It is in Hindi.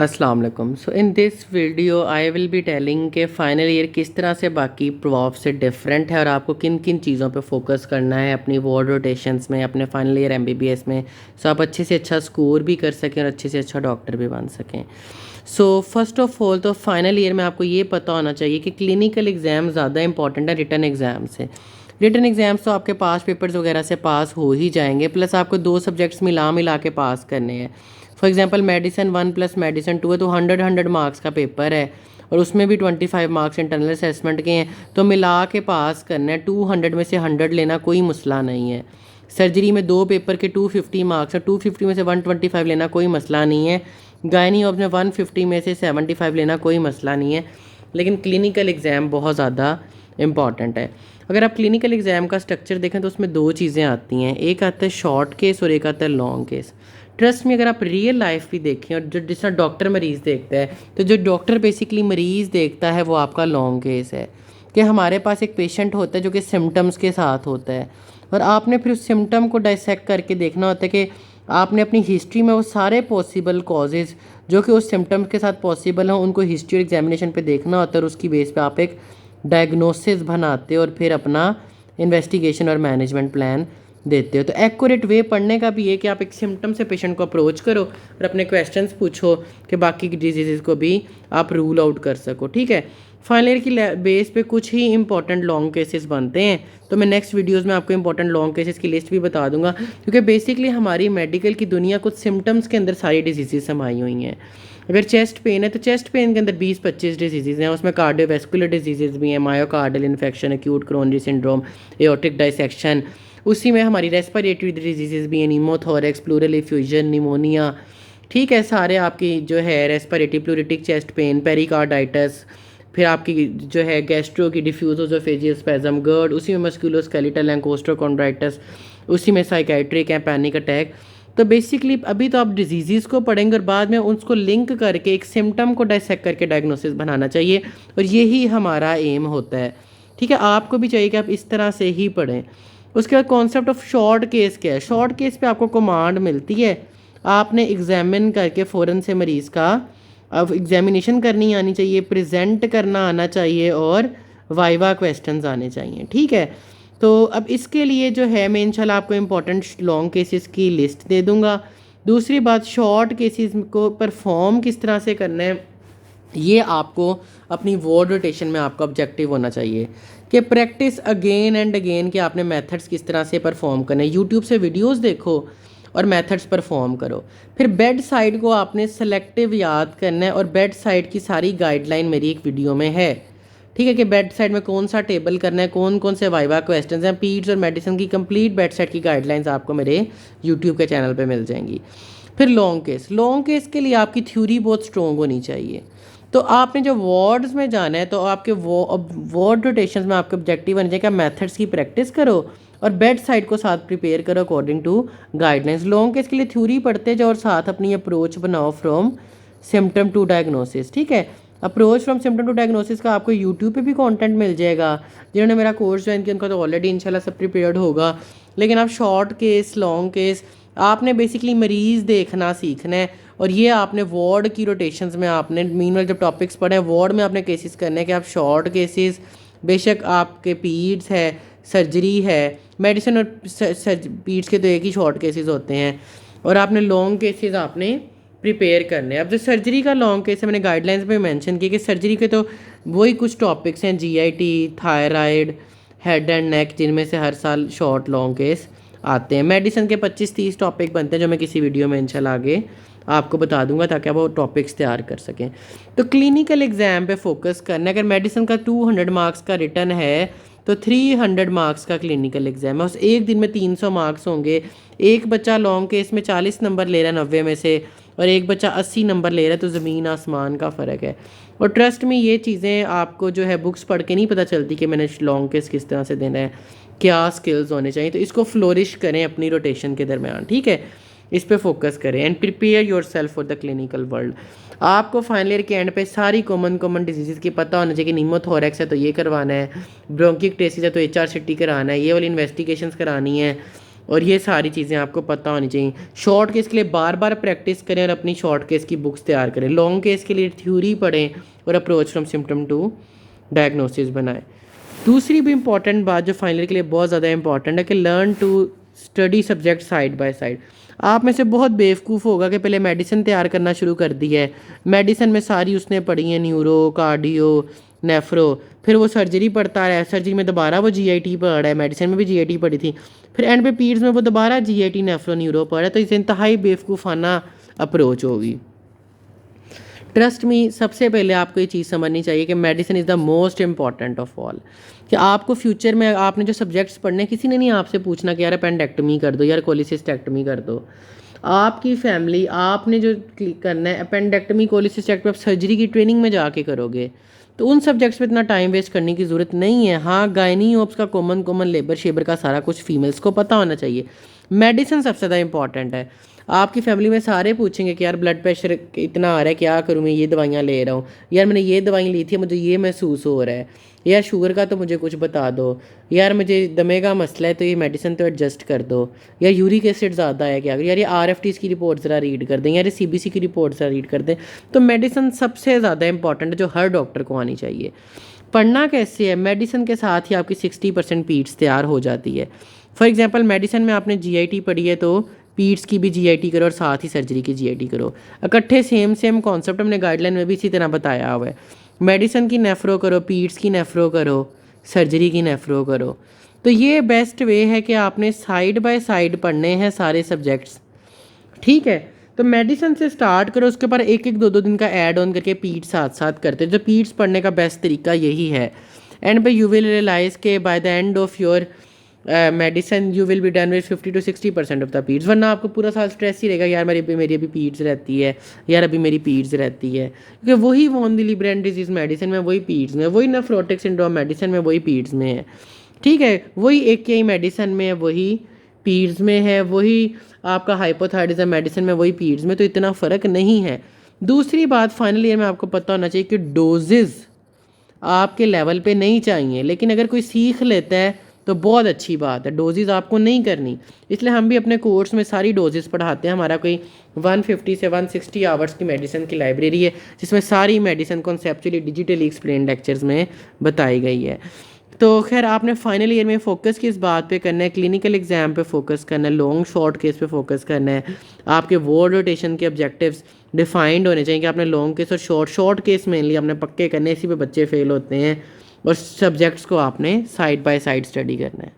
अस्सलाम वालेकुम। So in this video I will be telling कि फ़ाइनल ईयर किस तरह से बाकी प्रॉफ से डिफरेंट है और आपको किन किन चीज़ों पे फोकस करना है अपनी वार्ड रोटेशंस में, अपने फाइनल ईयर एमबीबीएस में, सो आप अच्छे से अच्छा स्कोर भी कर सकें और अच्छे से अच्छा डॉक्टर भी बन सकें। सो फर्स्ट ऑफ ऑल तो फाइनल ईयर में आपको ये पता होना चाहिए कि क्लिनिकल एग्ज़ाम ज़्यादा इंपॉर्टेंट है रिटन एग्ज़ाम से। रिटन एग्ज़ाम्स तो आपके पास पेपर्स वगैरह से पास हो ही जाएंगे, प्लस आपको 2 सब्जेक्ट्स मिला मिला के पास करने हैं। For example medicine 1 plus medicine 2 है तो 100 मार्क्स का पेपर है और उसमें भी 25 मार्क्स इंटरनल असेसमेंट के हैं, तो मिला के पास करना है। 200 में से 100 लेना कोई मसला नहीं है। सर्जरी में 2 पेपर के 250 मार्क्स है, 250 में से 125 लेना कोई मसला नहीं है। गायनी ऑप्स में 150 में से 75 लेना कोई मसला नहीं है। लेकिन क्लिनिकल एग्ज़ाम बहुत ज़्यादा इम्पॉर्टेंट है। अगर आप क्लिनिकल एग्ज़ाम का स्ट्रक्चर देखें तो उसमें 2 चीज़ें आती हैं, एक आता है शॉर्ट केस और एक आता है लॉन्ग केस। ट्रस्ट में अगर आप रियल लाइफ भी देखें और जो जिस तरह डॉक्टर मरीज़ देखता है, तो जो डॉक्टर बेसिकली मरीज़ देखता है वो आपका लॉन्ग केस है कि हमारे पास एक पेशेंट होता है जो कि सिम्टम्स के साथ होता है और आपने फिर उस सिम्टम को डाइसेक्ट करके देखना होता है कि आपने अपनी हिस्ट्री में वो सारे पॉसिबल कॉजेज़ जो कि उस सिम्टम्स के साथ पॉसिबल हों उनको हिस्ट्री और एग्जामिनेशन पे देखना होता है और उसकी बेस पे आप एक डायग्नोसिस बनाते हो और फिर अपना इन्वेस्टिगेशन और मैनेजमेंट प्लान देते हो। तो एक्यूरेट वे पढ़ने का भी है कि आप एक सिम्टम से पेशेंट को अप्रोच करो और अपने क्वेश्चंस पूछो कि बाकी की डिजीज़ को भी आप रूल आउट कर सको। ठीक है, फाइनल ईयर की बेस पे कुछ ही इंपॉर्टेंट लॉन्ग केसेस बनते हैं, तो मैं नेक्स्ट वीडियोस में आपको इंपॉर्टेंट लॉन्ग केसेस की लिस्ट भी बता दूंगा, क्योंकि बेसिकली हमारी मेडिकल की दुनिया कुछ सिम्टम्स के अंदर सारी डिजीज़ समाई हुई हैं। अगर चेस्ट पेन है तो चेस्ट पेन के अंदर 20-25 डिजीज़ हैं, उसमें कार्डियोवैस्कुलर डिजीज़ भी हैं, myocardial infection, acute coronary syndrome, aortic dissection. उसी में हमारी रेस्पिरेटरी डिजीज़ भी हैं, नीमोथोरेक्स, प्लूरल इफ्यूजन, निमोनिया। ठीक है, सारे आपकी जो है रेस्पिरेटरी, प्लूरिटिक चेस्ट पेन, पेरिकार्डाइटिस, फिर आपकी जो है गैस्ट्रो की डिफ्यूजोफेजियल स्पैज़म, गर्ड, उसी में मस्कुलोस्केलेटल एंड कोस्टोकॉन्ड्राइटिस, उसी में साइकेट्रिक है, पैनिक अटैक। तो बेसिकली अभी तो आप डिजीज़ को पढ़ेंगे और बाद में उसको लिंक करके एक सिम्टम को डाइसेक्ट करके डायग्नोसिस बनाना चाहिए और यही हमारा एम होता है। ठीक है, आपको भी चाहिए कि आप इस तरह से ही पढ़ें। उसके बाद कॉन्सेप्ट ऑफ शॉर्ट केस क्या है। शॉर्ट केस पे आपको कमांड मिलती है, आपने एग्जामिन करके फ़ौरन से मरीज़ का अब एग्जामिनेशन करनी आनी चाहिए, प्रेजेंट करना आना चाहिए और वाइवा क्वेश्चंस आने चाहिए। ठीक है, तो अब इसके लिए जो है मैं इंशाल्लाह आपको इम्पोर्टेंट लॉन्ग केसेस की लिस्ट दे दूंगा। दूसरी बात, शॉर्ट केसेस को परफॉर्म किस तरह से करना है ये आपको अपनी वार्ड रोटेशन में आपका ऑब्जेक्टिव होना चाहिए कि प्रैक्टिस अगेन एंड अगेन कि आपने मेथड्स किस तरह से परफॉर्म करने हैं। यूट्यूब से वीडियोस देखो और मेथड्स परफॉर्म करो। फिर बेड साइड को आपने सेलेक्टिव याद करना है और बेड साइड की सारी गाइडलाइन मेरी एक वीडियो में है। ठीक है, कि बेड साइड में कौन सा टेबल करना है, कौन कौन से वाइवा क्वेश्चंस हैं, पीड्स और मेडिसिन की कंप्लीट बेड साइड की गाइडलाइंस आपको मेरे यूट्यूब के चैनल पे मिल जाएंगी। फिर लॉन्ग केस के लिए आपकी थ्योरी बहुत स्ट्रॉन्ग होनी चाहिए। तो आपने जो वार्ड्स में जाना है तो आपके वार्ड रोटेशंस में आपके ऑब्जेक्टिव होने चाहिए कि आप मेथड्स की प्रैक्टिस करो और बेड साइड को साथ प्रिपेयर करो according to guidelines. Long case के लिए थ्योरी पढ़ते जाओ और साथ अपनी अप्रोच बनाओ फ्रॉम सिम्टम टू डायग्नोसिस। ठीक है, approach from symptom to diagnosis का आपको यूट्यूब पे भी कंटेंट मिल जाएगा। जिन्होंने मेरा कोर्स ज्वाइन किया उनका तो ऑलरेडी इंशाल्लाह सब प्रिपेयर्ड होगा। लेकिन आप शॉर्ट केस, लॉन्ग केस, आपने बेसिकली मरीज़ देखना सीखना है और ये आपने वार्ड की रोटेशंस में आपने मीनवाइल जब टॉपिक्स पढ़े हैं वार्ड में आपने केसेस करने हैं कि आप शॉर्ट केसेस, बेशक आपके पीड्स है, सर्जरी है, मेडिसिन और पीड्स के तो एक ही शॉर्ट केसेस होते हैं और आपने लॉन्ग केसेस आपने प्रिपेयर करने हैं। अब जो सर्जरी का लॉन्ग केस है मैंने गाइडलाइंस में मेंशन किया कि सर्जरी के तो वही कुछ टॉपिक्स हैं, GIT, thyroid, head and neck, जिनमें से हर साल शॉर्ट लॉन्ग केस आते हैं। मेडिसिन के 25-30 टॉपिक बनते हैं जो मैं किसी वीडियो में इंशाल्लाह आगे आपको बता दूंगा ताकि आप वो टॉपिक्स तैयार कर सकें। तो क्लिनिकल एग्जाम पे फोकस करना है। अगर मेडिसिन का 200 मार्क्स का रिटर्न है तो 300 मार्क्स का क्लिनिकल एग्जाम है। उस एक दिन में 300 मार्क्स होंगे। एक बच्चा लॉन्ग केस में 40 नंबर ले रहा है 90 में से और एक बच्चा 80 नंबर ले रहा है, तो ज़मीन आसमान का फ़र्क है। और ट्रस्ट में ये चीज़ें आपको जो है बुक्स पढ़ के नहीं पता चलती कि मैंने लॉन्ग केस किस तरह से देना है, क्या स्किल्स होने चाहिए। तो इसको फ्लोरिश करें अपनी रोटेशन के दरमियान। ठीक है, इस पे फोकस करें and prepare your self for the clinical world. आपको फाइनल ईयर के एंड पे सारी कॉमन डिजीज़ की पता होना चाहिए कि नीमोथोरेक्स है तो ये करवाना है, ब्रोंकिक टेसिस है तो HRCT कराना है, ये वाली इन्वेस्टिगेशंस करानी है और ये सारी चीज़ें आपको पता होनी चाहिए। शॉर्ट केस के लिए बार बार प्रैक्टिस करें और अपनी शॉर्ट केस की बुक्स तैयार करें। लॉन्ग केस के लिए थ्योरी पढ़ें और approach from symptom to diagnosis बनाएं। दूसरी भी इंपॉर्टेंट बात जो फाइनल के लिए बहुत ज़्यादा इंपॉर्टेंट है कि learn to study subject side by side. आप में से बहुत बेवकूफ़ होगा कि पहले मेडिसिन तैयार करना शुरू कर दी है, मेडिसिन में सारी उसने पढ़ी है, न्यूरो, कार्डियो, नेफ्रो, फिर वो सर्जरी पढ़ता है, सर्जरी में दोबारा वो जीआईटी पढ़ रहा है, मेडिसिन में भी जीआईटी पढ़ी थी, फिर एंड पे पीड्स में वो दोबारा जीआईटी, नेफ्रो, न्यूरो पढ़ रहा है। तो इसे इंतहाई बेवकूफ़ाना अप्रोच होगी। ट्रस्ट मी, सबसे पहले आपको ये चीज़ समझनी चाहिए कि medicine is the most important of all. कि आपको फ्यूचर में आपने जो सब्जेक्ट्स पढ़ने, किसी ने नहीं आपसे पूछना कि यार अपेंडेक्टमी कर दो, यार कोलिसिस्टेक्टमी कर दो। आपकी फैमिली, आपने जो करना है अपेंडेक्टमी, कोलिसिस्टेक्टमी, आप सर्जरी की ट्रेनिंग में जाके करोगे, तो उन सब्जेक्ट्स पे इतना टाइम वेस्ट करने की ज़रूरत नहीं है। हाँ, गायनी ओप्स का कॉमन लेबर शेबर का सारा कुछ फीमेल्स को पता होना चाहिए। मेडिसिन सबसे ज़्यादा इंपॉर्टेंट है। आपकी फैमिली में सारे पूछेंगे कि यार ब्लड प्रेशर इतना आ रहा है, क्या करूँ, मैं ये दवाइयाँ ले रहा हूँ, यार मैंने ये दवाई ली थी, मुझे ये महसूस हो रहा है, यार शुगर का तो मुझे कुछ बता दो, यार मुझे दमे का मसला है तो ये मेडिसिन तो एडजस्ट कर दो, यार यूरिक एसिड ज़्यादा है क्या, यार ये RFTs की रिपोर्ट ज़रा रीड कर दें, यार ये CBC की रिपोर्ट ज़रा रीड कर दें। तो मेडिसिन सबसे ज़्यादा इंपॉर्टेंट है जो हर डॉक्टर को आनी चाहिए। पढ़ना कैसे है, मेडिसिन के साथ ही आपकी 60% पीड्स तैयार हो जाती है। फॉर एग्जांपल मेडिसिन में आपने GIT पढ़ी है तो पीड्स की भी GIT करो और साथ ही सर्जरी की GIT करो। इकट्ठे सेम कॉन्सेप्ट हमने गाइडलाइन में भी इसी तरह बताया हुआ है। मेडिसिन की नेफ्रो करो, पीड्स की नेफ्रो करो, सर्जरी की नेफ्रो करो। तो ये बेस्ट वे है कि आपने साइड बाय साइड पढ़ने हैं सारे सब्जेक्ट्स। ठीक है, तो मेडिसिन से स्टार्ट करो, उसके ऊपर एक एक दो दो दिन का ऐड ऑन करके पीड्स साथ साथ करते। जो पीड्स पढ़ने का बेस्ट तरीका यही है। And by you will realise के by the end of your medicine you will be done with 50 to 60% of the peds. वरना आपको पूरा साल स्ट्रेस ही रहेगा, यार मेरी अभी पीड्स रहती है, यार अभी मेरी पीड्स रहती है, क्योंकि वही वॉन विलिब्रेंट डिजीज़ मेडिसिन में, वही पीड्स में, वही नेफ्रोटिक सिंड्रोम मेडिसिन में, वही पीड्स में है। ठीक है, वही AKI मेडिसिन में है, वही पीड्स में है, वही आपका हाइपोथायराइडिज्म मेडिसिन में, वही पीड्स में। तो इतना फ़र्क नहीं है। दूसरी बात, फाइनल ईयर में आपको पता होना चाहिए कि डोजेज़ आपके लेवल पे नहीं चाहिए, लेकिन अगर कोई सीख लेता है तो बहुत अच्छी बात है। डोजेज़ आपको नहीं करनी, इसलिए हम भी अपने कोर्स में सारी डोजेज़ पढ़ाते हैं। हमारा कोई 150 से 160 आवर्स की मेडिसिन की लाइब्रेरी है, जिसमें सारी medicine conceptually digitally explain lectures में बताई गई है। तो खैर, आपने फाइनल ईयर में फ़ोकस किस बात पे करना है, क्लिनिकल एग्जाम पे फोकस करना है, लॉन्ग शॉर्ट केस पे फोकस करना है। आपके वार्ड रोटेशन के ऑब्जेक्टिव्स डिफाइंड होने चाहिए कि आपने लॉन्ग केस और शॉर्ट केस मेनली आपने पक्के करने, इसी पे बच्चे फेल होते हैं। और सब्जेक्ट्स को आपने साइड बाय साइड स्टडी करना है।